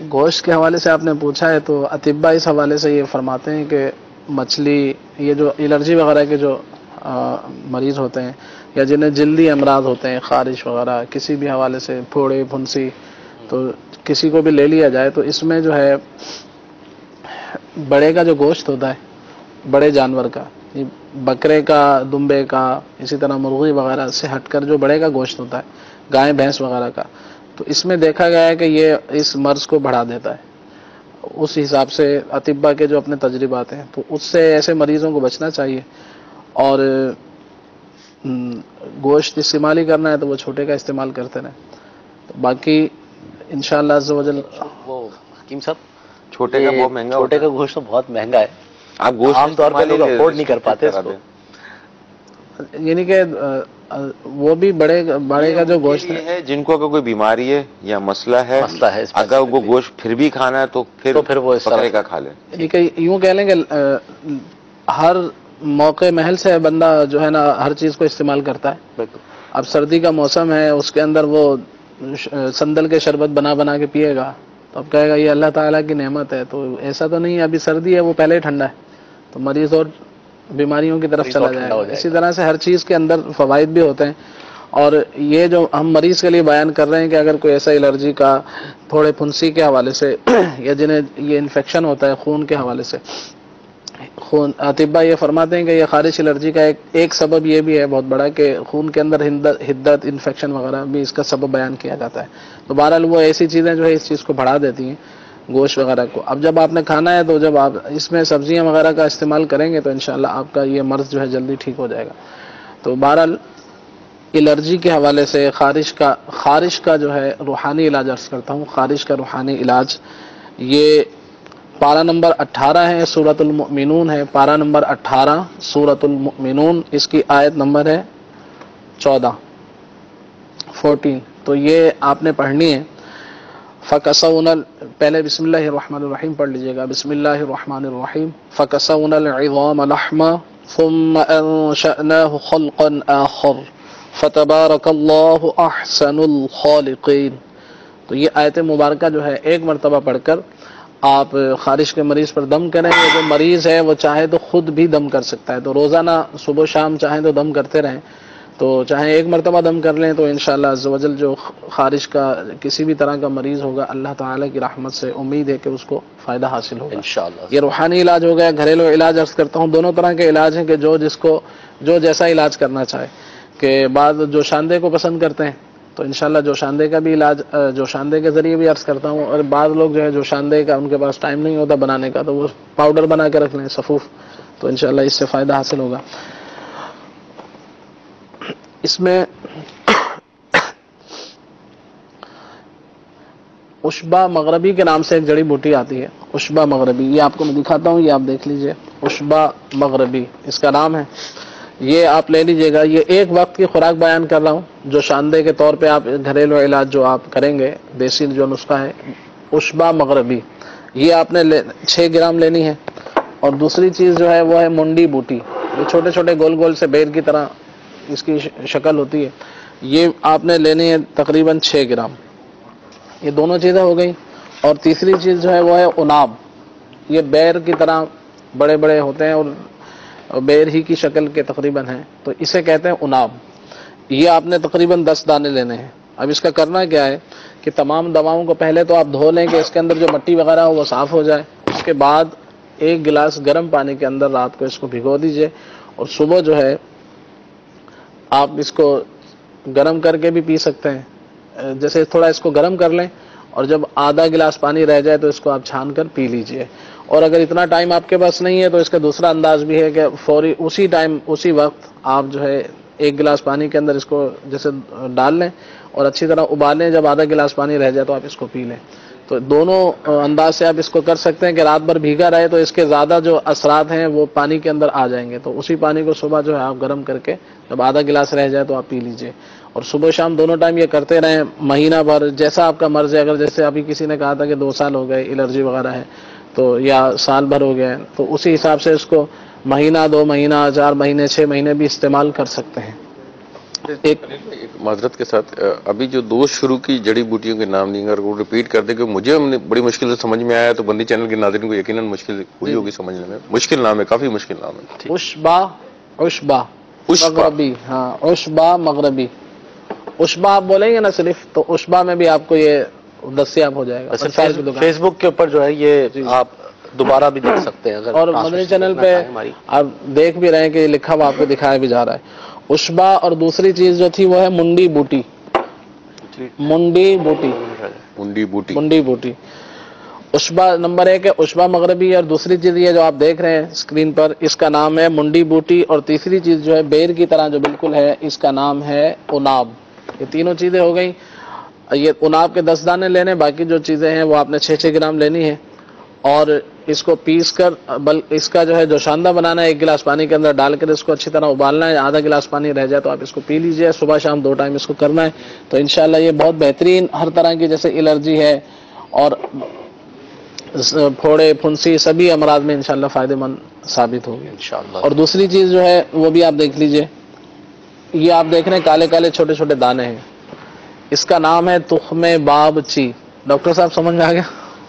گوشت کے حوالے سے آپ نے پوچھا ہے تو اطباء اس حوالے سے یہ فرماتے ہیں کہ مچھلی، یہ جو الرجی وغیرہ کے جو مریض ہوتے ہیں یا جنہیں جلدی امراض ہوتے ہیں، خارش وغیرہ کسی بھی حوالے سے، پھوڑے پھنسی، تو کسی کو بھی لے لیا جائے تو اس میں جو ہے بڑے کا جو گوشت ہوتا ہے بڑے جانور کا، بکرے کا، دمبے کا، اسی طرح مرغی وغیرہ سے ہٹ کر جو بڑے کا گوشت ہوتا ہے، گائے بھینس وغیرہ کا، تو اس میں دیکھا گیا ہے کہ یہ اس مرض کو بڑھا دیتا ہے۔ اس حساب سے اطباء کے جو اپنے تجربات ہیں تو اس سے ایسے مریضوں کو بچنا چاہیے، اور گوشت استعمال ہی کرنا ہے تو وہ چھوٹے کا استعمال کرتے رہیں۔ باقی انشاءاللہ عز و جل وہ حکیم صاحب، چھوٹے کا بہت مہنگا چھوٹے ہوتا کا گوشت تو بہت مہنگا ہے، آپ گوشت عام طور پہ لوگ افورڈ نہیں کر پاتے اس کو۔ یعنی کہ وہ بھی بڑے کا جو گوشت یہ ہے جن کو اگر کوئی بیماری ہے یا مسئلہ ہے اگر وہ گوشت پھر بھی کھانا ہے تو پھر وہ بکرے کا کھا لیں۔ یعنی کہ یوں کہہ لیں کہ ہر موقع محل سے بندہ جو ہے نا ہر چیز کو استعمال کرتا ہے۔ اب سردی کا موسم ہے، اس کے اندر وہ سندل کے شربت بنا کے پیے گا تو اب کہے گا یہ اللہ تعالیٰ کی نعمت ہے، تو ایسا تو نہیں ہے، ابھی سردی ہے وہ پہلے ہی ٹھنڈا ہے تو مریض اور بیماریوں کی طرف چلا جائے گا۔ اسی طرح سے ہر چیز کے اندر فوائد بھی ہوتے ہیں، اور یہ جو ہم مریض کے لیے بیان کر رہے ہیں کہ اگر کوئی ایسا الرجی کا، تھوڑے پھنسی کے حوالے سے یا جنہیں یہ انفیکشن ہوتا ہے خون کے حوالے سے، خون، اطباء یہ فرماتے ہیں کہ یہ خارش الرجی کا ایک سبب یہ بھی ہے بہت بڑا کہ خون کے اندر حدت، انفیکشن وغیرہ بھی اس کا سبب بیان کیا جاتا ہے۔ تو بہرحال وہ ایسی چیزیں جو ہے اس چیز کو بڑھا دیتی ہیں گوشت وغیرہ کو۔ اب جب آپ نے کھانا ہے تو جب آپ اس میں سبزیاں وغیرہ کا استعمال کریں گے تو انشاءاللہ آپ کا یہ مرض جو ہے جلدی ٹھیک ہو جائے گا۔ تو بہرحال الرجی کے حوالے سے خارش کا جو ہے روحانی علاج عرض کرتا ہوں، خارش کا روحانی علاج یہ پارہ نمبر 18 ہے، سورۃ المؤمنون ہے، پارہ نمبر 18 سورۃ المؤمنون، اس کی آیت نمبر ہے 14، تو یہ آپ نے پڑھنی ہے۔ فَكَسَوْنَا، پہلے بسم اللہ الرحمن الرحیم پڑھ لیجئے گا، بسم اللہ الرحمن الرحیم، فَكَسَوْنَا الْعِظَامَ لَحْمًا ثُمَّ أَنشَأْنَاهُ خَلْقًا آخَرَ فَتَبَارَكَ اللَّهُ أَحْسَنُ الْخَالِقِينَ۔ تو یہ آیت مبارکہ جو ہے ایک مرتبہ پڑھ کر آپ خارش کے مریض پر دم کریں گے۔ جو مریض ہے وہ چاہے تو خود بھی دم کر سکتا ہے، تو روزانہ صبح شام چاہیں تو دم کرتے رہیں، تو چاہے ایک مرتبہ دم کر لیں تو انشاءاللہ عز و جل جو خارش کا کسی بھی طرح کا مریض ہوگا اللہ تعالیٰ کی رحمت سے امید ہے کہ اس کو فائدہ حاصل ہوگا انشاءاللہ۔ یہ روحانی علاج ہو گیا، گھریلو علاج عرض کرتا ہوں، دونوں طرح کے علاج ہیں کہ جو جیسا علاج کرنا چاہے، کہ بعض جوشاندے کو پسند کرتے ہیں تو انشاءاللہ جوشاندے کا بھی علاج جوشاندے کے ذریعے بھی عرض کرتا ہوں، اور بعض لوگ جو ہے جوشاندے کا ان کے پاس ٹائم نہیں ہوتا بنانے کا تو وہ پاؤڈر بنا کے رکھ لیں صفوف، تو انشاءاللہ اس سے فائدہ حاصل ہوگا۔ اس میں عشبہ مغربی کے نام سے ایک جڑی بوٹی آتی ہے، عشبہ مغربی، یہ آپ کو میں دکھاتا ہوں، یہ آپ دیکھ لیجئے، عشبہ مغربی اس کا نام ہے، یہ آپ لے لیجئے گا۔ یہ ایک وقت کی خوراک بیان کر رہا ہوں، جو شاندے کے طور پہ آپ گھریلو علاج جو آپ کریں گے، دیسی جو نسخہ ہے عشبہ مغربی، یہ آپ نے 6 گرام لینی ہے۔ اور دوسری چیز جو ہے وہ ہے منڈی بوٹی، یہ چھوٹے چھوٹے گول گول سے بیر کی طرح اس کی شکل ہوتی ہے، یہ آپ نے لینی ہے تقریباً 6 گرام۔ یہ دونوں چیزیں ہو گئیں۔ اور تیسری چیز جو ہے وہ ہے عناب، یہ بیر کی طرح بڑے بڑے ہوتے ہیں اور بیر ہی کی شکل کے تقریباً ہیں، تو اسے کہتے ہیں عناب، یہ آپ نے تقریباً 10 دانے لینے ہیں۔ اب اس کا کرنا کیا ہے کہ تمام دواؤں کو پہلے تو آپ دھو لیں کہ اس کے اندر جو مٹی وغیرہ ہو وہ صاف ہو جائے، اس کے بعد 1 گلاس گرم پانی کے اندر رات کو اس کو بھگو دیجئے، اور صبح جو ہے آپ اس کو گرم کر کے بھی پی سکتے ہیں، جیسے تھوڑا اس کو گرم کر لیں اور جب آدھا گلاس پانی رہ جائے تو اس کو آپ چھان کر پی لیجئے۔ اور اگر اتنا ٹائم آپ کے پاس نہیں ہے تو اس کا دوسرا انداز بھی ہے کہ فوری اسی وقت آپ جو ہے 1 گلاس پانی کے اندر اس کو جیسے ڈال لیں اور اچھی طرح ابالیں، جب آدھا گلاس پانی رہ جائے تو آپ اس کو پی لیں۔ تو دونوں انداز سے آپ اس کو کر سکتے ہیں کہ رات بھر بھیگا رہے تو اس کے زیادہ جو اثرات ہیں وہ پانی کے اندر آ جائیں گے، تو اسی پانی کو صبح جو ہے آپ گرم کر کے جب آدھا گلاس رہ جائے تو آپ پی لیجئے، اور صبح شام دونوں ٹائم یہ کرتے رہیں مہینہ بھر، جیسا آپ کا مرض ہے۔ اگر جیسے ابھی کسی نے کہا تھا کہ 2 سال ہو گئے الرجی وغیرہ ہے تو یا سال بھر ہو گیا ہے، تو اسی حساب سے اس کو مہینہ، 2 مہینہ، 4 مہینے، 6 مہینے بھی استعمال کر سکتے ہیں۔ ایک معذرت کے ساتھ ابھی جو دوست شروع کی جڑی بوٹیوں کے نام دیں گے اگر وہ ریپیٹ کر دے کہ مجھے بڑی مشکل سے سمجھ میں آیا تو بندی چینل کے ناظرین کو یقیناً مشکل ہوئی ہوگی سمجھنے میں. مشکل نام ہے, کافی مشکل نام ہے. عشبہ مغربی. ہاں عشبہ مغربی. عشبہ آپ بولیں گے نا صرف تو عشبہ میں بھی آپ کو یہ دستیاب ہو جائے گا. فیس بک کے اوپر جو ہے یہ آپ دوبارہ بھی دیکھ سکتے ہیں. اور مدنی چینل پہ آپ دیکھ بھی رہے ہیں کہ لکھا ہوا آپ کو دکھایا بھی جا رہا ہے عشبہ. اور دوسری چیز جو تھی وہ ہے منڈی بوٹی. منڈی بوٹی. منڈی بوٹی. منڈی بوٹی. عشبہ نمبر 1 ہے عشبہ مغربی. اور دوسری چیز یہ جو آپ دیکھ رہے ہیں اسکرین پر اس کا نام ہے منڈی بوٹی. اور تیسری چیز جو ہے بیر کی طرح جو بالکل ہے اس کا نام ہے عناب. یہ تینوں چیزیں ہو گئیں. یہ عناب کے 10 دانے لینے, باقی جو چیزیں ہیں وہ آپ نے 6-6 گرام لینی ہے. اور اس کو پیس کر اس کا جو ہے جوشاندہ بنانا ہے. 1 گلاس پانی کے اندر ڈال کر اس کو اچھی طرح ابالنا ہے. آدھا گلاس پانی رہ جائے تو آپ اس کو پی لیجئے. صبح شام 2 ٹائم اس کو کرنا ہے. تو انشاءاللہ یہ بہت بہترین ہر طرح کی جیسے الرجی ہے اور پھوڑے پھنسی سبھی امراض میں انشاءاللہ فائدہ مند ثابت ہوگی انشاءاللہ. اور دوسری چیز جو ہے وہ بھی آپ دیکھ لیجئے. یہ آپ دیکھ رہے ہیں کالے کالے چھوٹے چھوٹے دانے ہیں. اس کا نام ہے تخم باب چی. ڈاکٹر صاحب سمجھ میں آ گیا؟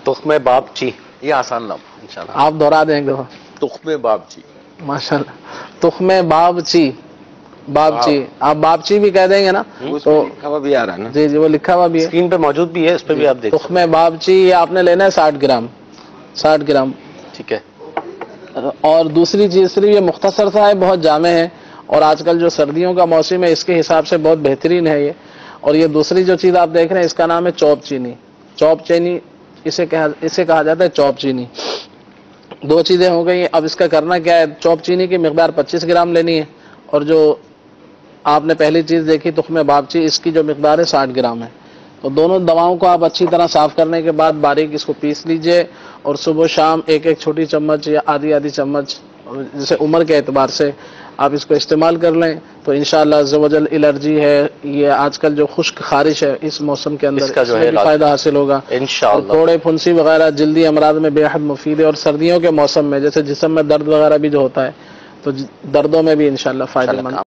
تخم باب چی, یہ آسان نام انشاءاللہ. آپ دہرا دیں ایک دفعہ. تخم بابچی. ماشاءاللہ. تخم بابچی. بابچی آپ بابچی بھی کہہ دیں گے نا تو لکھا ہوا بھی آ رہا ہے نا. جی وہ لکھا ہوا بھی ہے اسکرین پہ موجود بھی ہے, اس پہ بھی آپ دیکھ. تخم بابچی یہ آپ نے لینا ہے 60 گرام. 60 گرام ٹھیک ہے. اور دوسری چیز صرف یہ مختصر سا ہے, بہت جامع ہے. اور آج کل جو سردیوں کا موسم ہے اس کے حساب سے بہت بہترین ہے یہ. اور یہ دوسری جو چیز آپ دیکھ رہے ہیں اس کا نام ہے چوپ چینی. چوپ چینی اسے کہا جاتا ہے چوپ چینی. 2 چیزیں ہو گئی. اب اس کا کرنا کیا ہے, چوپ چینی کی مقدار 25 گرام لینی ہے. اور جو آپ نے پہلی چیز دیکھی تخم بابچی اس کی جو مقدار ہے 60 گرام ہے. تو دونوں دواؤں کو آپ اچھی طرح صاف کرنے کے بعد باریک اس کو پیس لیجئے. اور صبح شام 1-1 چھوٹی چمچ یا آدھی چمچ جیسے عمر کے اعتبار سے آپ اس کو استعمال کر لیں تو انشاءاللہ عز و جل الرجی ہے یہ آج کل جو خشک خارش ہے اس موسم کے اندر اس کا جو ہے فائدہ حاصل ہوگا انشاءاللہ. پھوڑے پھنسی وغیرہ جلدی امراض میں بے حد مفید ہے. اور سردیوں کے موسم میں جیسے جسم میں درد وغیرہ بھی جو ہوتا ہے تو دردوں میں بھی انشاءاللہ فائدہ مند